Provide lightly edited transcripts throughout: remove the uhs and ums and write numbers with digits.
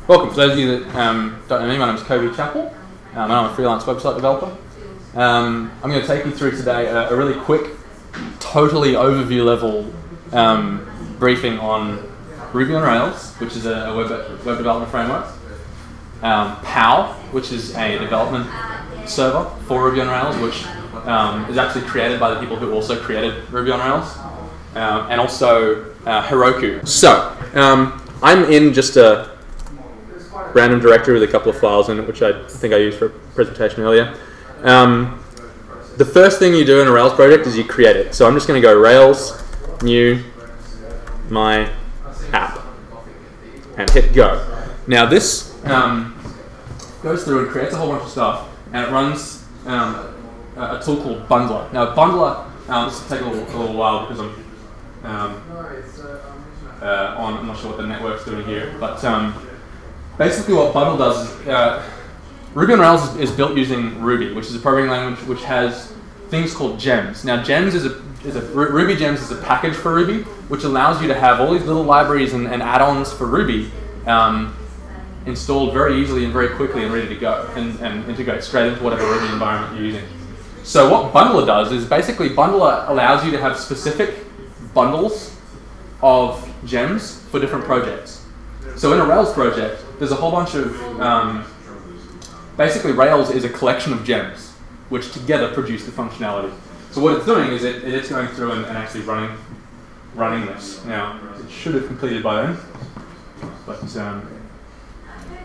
Welcome. For those of you that don't know me, my name is Coby Chapple, and I'm a freelance website developer. I'm going to take you through today a really quick, totally overview level briefing on Ruby on Rails, which is a web development framework, POW, which is a development server for Ruby on Rails, which is actually created by the people who also created Ruby on Rails, and also Heroku. So, I'm in just a random directory with a couple of files in it, which I think I used for a presentation earlier. The first thing you do in a Rails project is you create it. So I'm just going to go Rails, new, my app, and hit go. Now this goes through and creates a whole bunch of stuff, and it runs a tool called Bundler. Now Bundler, this will take a little while because I'm not sure what the network's doing here, but basically what Bundle does is, Ruby on Rails is built using Ruby, which is a programming language which has things called gems. Now gems Ruby gems is a package for Ruby, which allows you to have all these little libraries and add-ons for Ruby installed very easily and very quickly and ready to go, and integrate straight into whatever Ruby environment you're using. So what Bundler does is basically Bundler allows you to have specific bundles of gems for different projects. So in a Rails project, there's a whole bunch of, basically Rails is a collection of gems, which together produce the functionality. So what it's doing is it's going through and actually running this. Now, it should have completed by then, but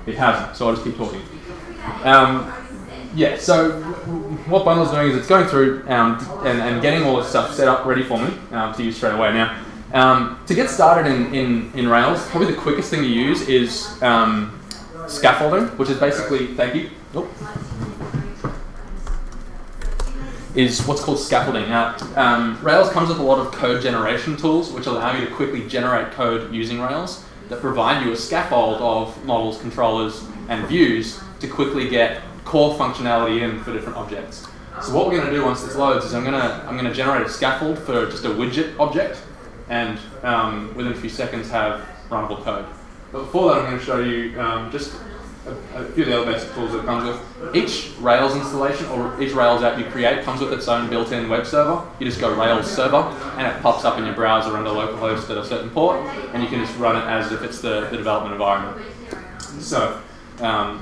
it hasn't, so I'll just keep talking. Yeah, so what Bundle's doing is it's going through and getting all this stuff set up ready for me to use straight away. Now, to get started in Rails, probably the quickest thing to use is scaffolding, which is basically, is what's called scaffolding. Now, Rails comes with a lot of code generation tools, which allow you to quickly generate code using Rails that provide you a scaffold of models, controllers, and views to quickly get core functionality in for different objects. So what we're going to do once this loads is I'm going to generate a scaffold for just a widget object, and within a few seconds have runnable code. But before that, I'm going to show you just a few of the other basic tools that it comes with. Each Rails installation or each Rails app you create comes with its own built-in web server. You just go Rails server, and it pops up in your browser under localhost at a certain port, and you can just run it as if it's the development environment. So I'll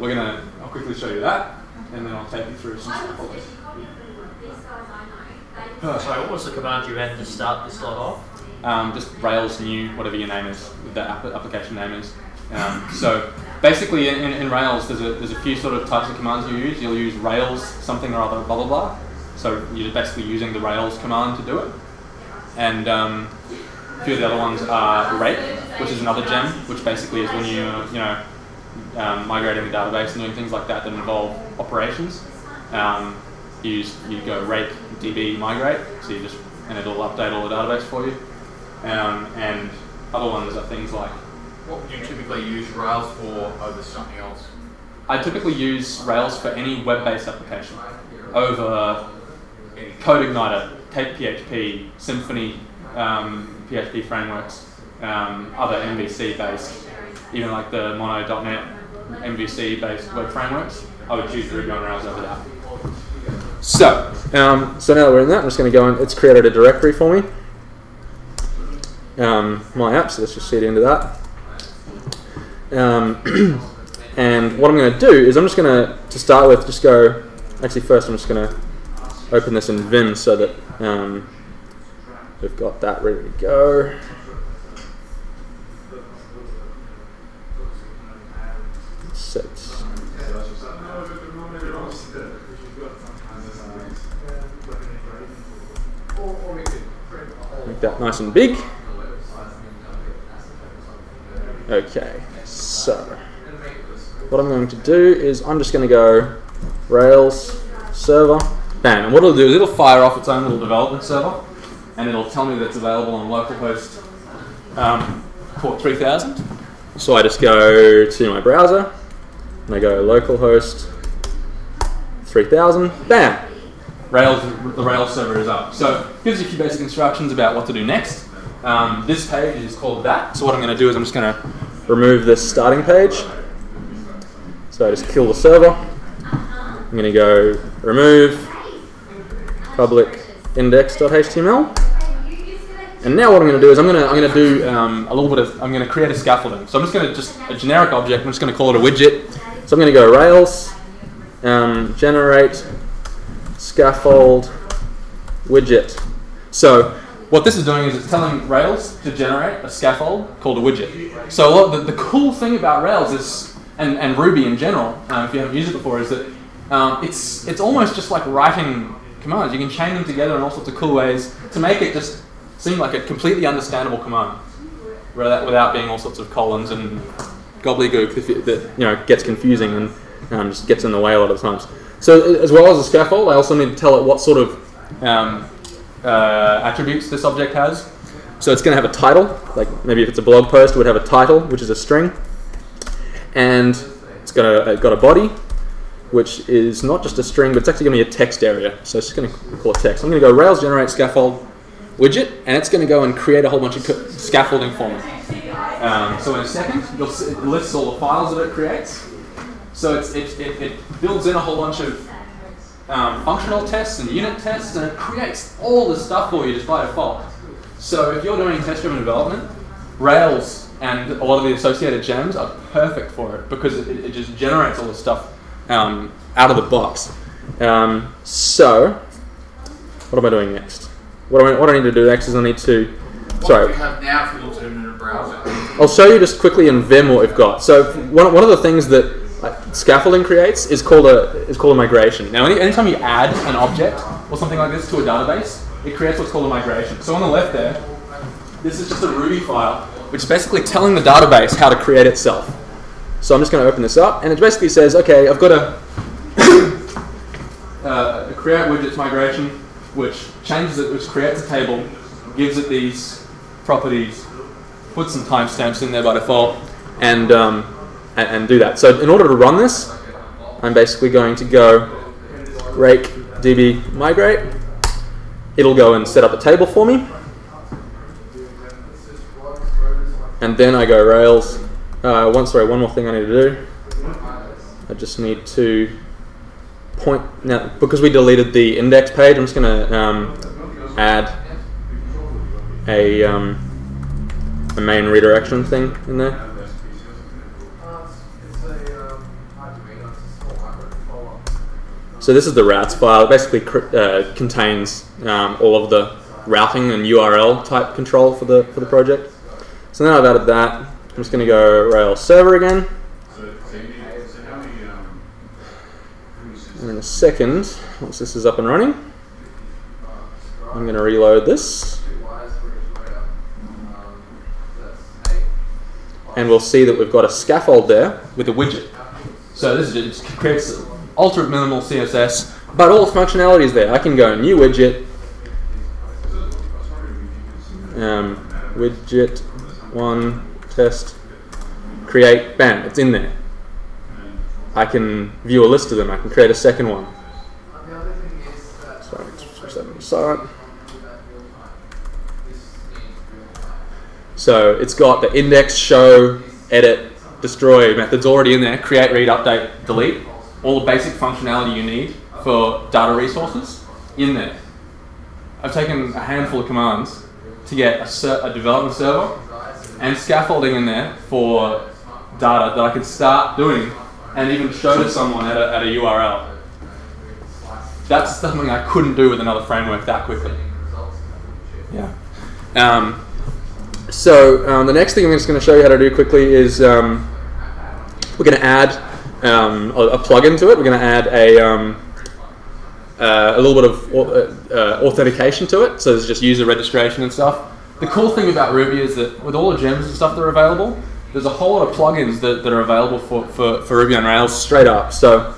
quickly show you that, and then I'll take you through some scaffolding. Sorry, what was the command you had to start this slot off? Just Rails new, whatever your name is, what the application name is. So basically in Rails there's a few sort of types of commands you use. You'll use Rails something or other blah blah blah. So you're basically using the Rails command to do it. And a few of the other ones are rake, which is another gem, which basically is when migrating the database and doing things like that involve operations. You go rake db migrate, and it'll update all the database for you. And other ones are things like, what would you typically use Rails for over something else? I typically use Rails for any web-based application over CodeIgniter, CakePHP, Symfony, PHP frameworks, other MVC-based, even like the Mono.NET MVC-based web frameworks. I would choose Ruby on Rails over that. So now that we're in that, I'm just going to go and it's created a directory for me. My app, so let's just seed into that. And what I'm going to do is I'm just going to start with, actually first I'm just going to open this in Vim so that we've got that ready to go. Make that nice and big. Okay, so what I'm going to do is I'm just going to go Rails server, bam, and what it'll do is it'll fire off its own little development server, and it'll tell me that it's available on localhost port 3000. So I just go to my browser, and I go localhost 3000, bam, the Rails server is up. So it gives you a few basic instructions about what to do next. This page is called that. So what I'm going to do is I'm just going to remove this starting page, So I just kill the server. I'm going to go remove public index.html. And now what I'm going to do is I'm going to do a little bit of, I'm going to create a scaffolding. So I'm just a generic object, I'm just going to call it a widget. So I'm going to go Rails, generate scaffold widget. So what this is doing is it's telling Rails to generate a scaffold called a widget. So the cool thing about Rails is, and Ruby in general, if you haven't used it before, is that it's almost just like writing commands. You can chain them together in all sorts of cool ways to make it just seem like a completely understandable command, without being all sorts of colons and gobbledygook that gets confusing and just gets in the way a lot of the times. So as well as a scaffold, I also need to tell it what sort of attributes this object has. So it's going to have a title, like maybe if it's a blog post, it would have a title, which is a string, and it's got a body, which is not just a string, but it's actually going to be a text area. So it's just going to call it text. I'm going to go Rails generate scaffold widget, and it's going to go and create a whole bunch of scaffolding for me. So in a second, it lists all the files that it creates. So it builds in a whole bunch of functional tests and unit tests, and it creates all this stuff for you just by default. So if you're doing test-driven development, Rails and a lot of the associated gems are perfect for it because it just generates all this stuff out of the box. So what am I doing next? What I need to do next is I need to... Sorry. What do you have now if you look at it in a browser? I'll show you just quickly in Vim what we've got. So one of the things that scaffolding creates is called a migration. Now, anytime you add an object or something like this to a database, it creates what's called a migration. So on the left there, this is just a Ruby file, which is basically telling the database how to create itself. So I'm just going to open this up, and it basically says, okay, I've got a create widgets migration, which changes it, which creates a table, gives it these properties, puts some timestamps in there by default, and do that. So in order to run this, I'm basically going to go rake db migrate. It'll go and set up a table for me. And then I go Rails. One more thing I need to do. I just need to point, now because we deleted the index page, I'm just going to add a main redirection thing in there. So this is the routes file. It basically contains all of the routing and URL type control for the project. So now I've added that. I'm just going to go Rails server again. And in a second, once this is up and running, I'm going to reload this. And we'll see that we've got a scaffold there with a widget. So this just creates ultra minimal CSS, but all the functionality is there. I can go new widget, widget 1 test, create, bam, it's in there. I can view a list of them. I can create a second one. Sorry, let's switch that to the side. So it's got the index, show, edit, destroy methods already in there. Create, read, update, delete. All the basic functionality you need for data resources in there. I've taken a handful of commands to get a development server and scaffolding in there for data that I can start doing and even show to someone at a URL. That's something I couldn't do with another framework that quickly. Yeah. The next thing I'm just going to show you how to do quickly is we're going to add a plugin to it. We're going to add a little bit of authentication to it. So there's just user registration and stuff. The cool thing about Ruby is that with all the gems and stuff that are available, there's a whole lot of plugins that are available for Ruby on Rails straight up. So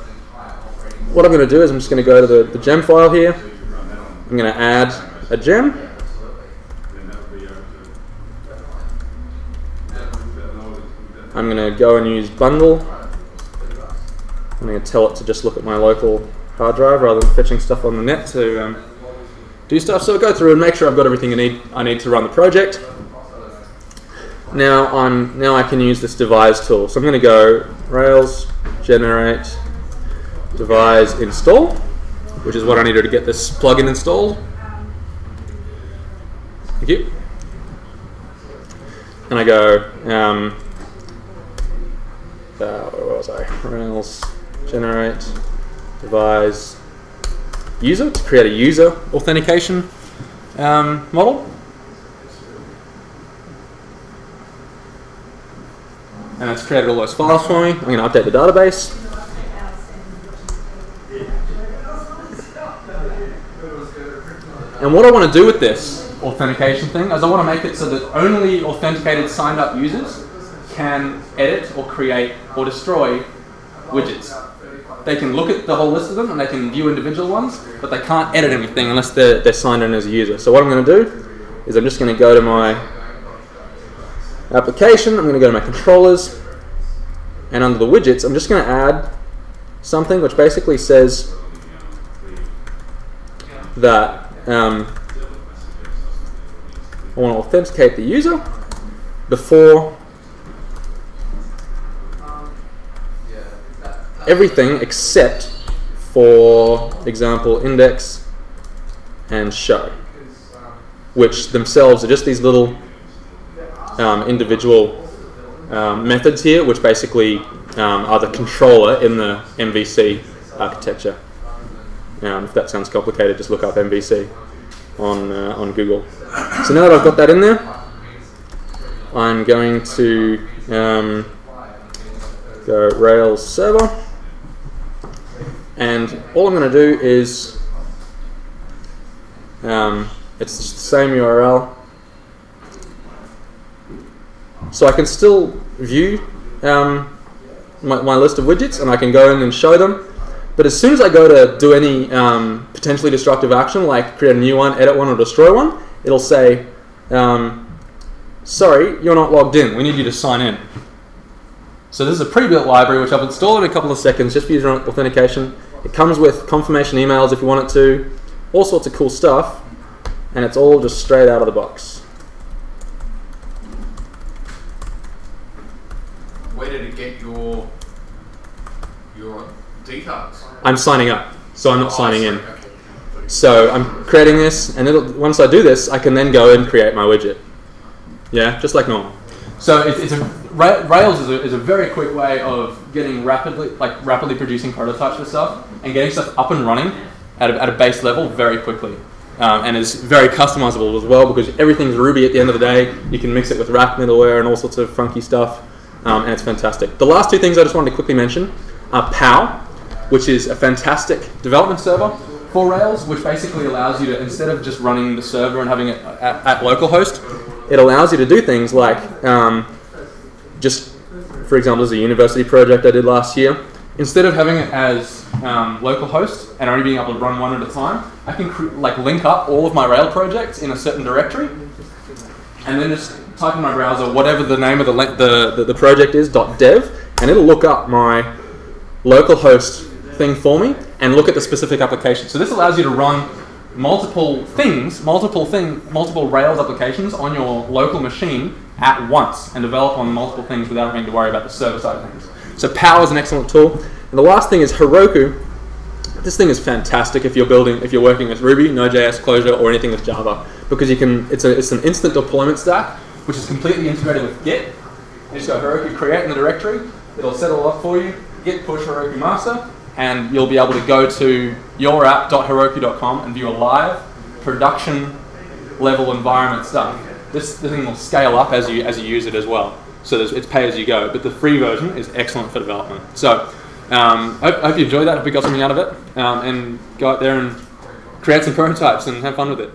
what I'm going to do is I'm just going to go to the gem file here. I'm going to add a gem. I'm going to go and use bundle. I'm going to tell it to just look at my local hard drive rather than fetching stuff on the net to do stuff. So I'll go through and make sure I've got everything I need to run the project. Now I can use this devise tool. So I'm going to go Rails generate devise install, which is what I needed to get this plugin installed. Thank you. And I go, where was I? Rails generate devise user to create a user authentication model. And it's created all those files for me. I'm going to update the database. And what I want to do with this authentication thing is I want to make it so that only authenticated signed up users can edit or create or destroy widgets. They can look at the whole list of them and they can view individual ones, but they can't edit anything unless they're signed in as a user. So what I'm going to do is I'm just going to go to my application, I'm going to go to my controllers, and under the widgets I'm just going to add something which basically says that I want to authenticate the user before everything except, for example, index and show, which themselves are just these little individual methods here, which basically are the controller in the MVC architecture. If that sounds complicated, just look up MVC on Google. So now that I've got that in there, I'm going to go Rails server, and all I'm going to do is it's the same URL. So I can still view my list of widgets, and I can go in and show them. But as soon as I go to do any potentially destructive action, like create a new one, edit one, or destroy one, it'll say, sorry, you're not logged in. We need you to sign in. So this is a pre-built library, which I've installed in a couple of seconds just for user authentication. It comes with confirmation emails if you want it to, all sorts of cool stuff, and it's all just straight out of the box. Where did it get your details? I'm signing up, so I'm not signing in. So I'm creating this, and once I do this, I can then go and create my widget. Yeah, just like normal. So Rails is a very quick way of getting rapidly producing prototypes for stuff and getting stuff up and running at a base level very quickly. And it's very customizable as well, because everything's Ruby at the end of the day. You can mix it with Rack middleware and all sorts of funky stuff, and it's fantastic. The last two things I just wanted to quickly mention are POW, which is a fantastic development server for Rails, which basically allows you to, instead of just running the server and having it at localhost, it allows you to do things like, just for example, there's a university project I did last year. Instead of having it as localhost and only being able to run one at a time, I can link up all of my Rail projects in a certain directory, and then just type in my browser whatever the name of the project is, .dev, and it'll look up my localhost thing for me and look at the specific application. So this allows you to run multiple Rails applications on your local machine at once and develop on multiple things without having to worry about the server side of things. So POW is an excellent tool. And the last thing is Heroku. This thing is fantastic if you're working with Ruby, Node.js, Clojure, or anything with Java, because it's an instant deployment stack which is completely integrated with Git. You just go Heroku create in the directory. It'll set it all up for you. Git push Heroku master, and you'll be able to go to yourapp.heroku.com and view a live production level environment stuff. This thing will scale up as you use it as well. So it's pay as you go, but the free version is excellent for development. So I hope you enjoyed that, hope you got something out of it, and go out there and create some prototypes and have fun with it.